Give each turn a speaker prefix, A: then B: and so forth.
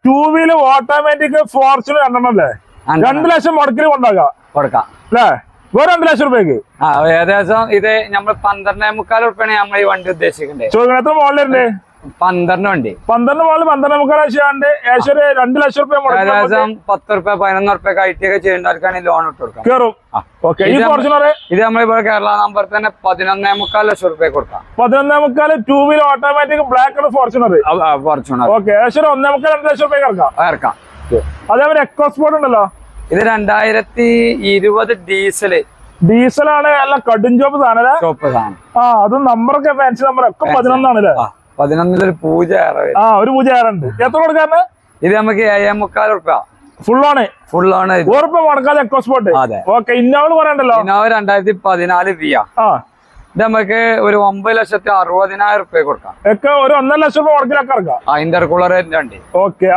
A: Two wheeler automatic Fortuner രണ്ടെണ്ണം അല്ലേ? 2 ലക്ഷം മുടക്കിൽ കൊണ്ടാക്കാം അല്ലേ? വേറെ 2 ലക്ഷം രൂപയ്ക്ക്
B: ഏകദേശം ഇത് നമ്മൾ 12.25 ഉറുപ്പിയാണ് നമ്മൾ ഈ വണ്ടി ഉദ്ദേശിക്കണ്ടേ.
A: ചോദിക്കണം എത്ര മോഡലുണ്ട്?
B: 12 വണ്ടി.
A: 12 മോഡൽ 12.25 ലക്ഷം ഏകദേശം 2 ലക്ഷം രൂപ
B: ഏകദേശം 10 റുപ്യ 11 റുപ്യ ഐ ടി ഒക്കെ ചെയ്യുന്നവർക്കാണ് ലോൺ ഇട്ട് കൊടുക്കാം.
A: കയറും. ഈ ഫോർച്യൂണർ
B: ഇത് നമ്മളിവിടെ കേരള നമ്പർ തന്നെ 11.25 ലക്ഷം റുപ്യ കൊടുക്കാം.
A: 11.25 ടൂ വീലർ ഓട്ടോമാറ്റിക് ബ്ലാക്ക് ആണ് ഫോർച്യൂണർ. ഓക്കെ ഏകദേശം 1.25 2 ലക്ഷം രൂപ ഇറക്കാം. അതേപോലെ എക്കോസ്പോർട്ട് ഉണ്ടല്ലോ,
B: ഇത് 2020
A: ഡീസലാണ്. എല്ലാം കടും ചോപ്പ് സാധനം. അതും നമ്പറൊക്കെ ഫാൻസി നമ്പർ ഒക്കെ 11 ആണല്ലേ?
B: 11 പൂജ
A: ഒരു പൂജ ഉണ്ട്. എത്ര കൊടുക്കാറ്?
B: ഇത് നമുക്ക് 7.25 റുപ്യ
A: ഫുൾ ആണ്. ഉറപ്പ് മുടക്കാതെ എക്കോസ്പോർട്ട്. ഓക്കെ ഇന്നോവ പറയണ്ടല്ലോ,
B: ഇന്നോവ 2014 വിയ. ഇത് നമുക്ക് ഒരു 9,60,000 റുപ്യ കൊടുക്കാം.
A: ഒരു 1.5 ലക്ഷം രൂപ മുടക്കിലൊക്കെ ഇറക്കാം.
B: ഇന്റർകൂളർ വണ്ടി.
A: ഓക്കെ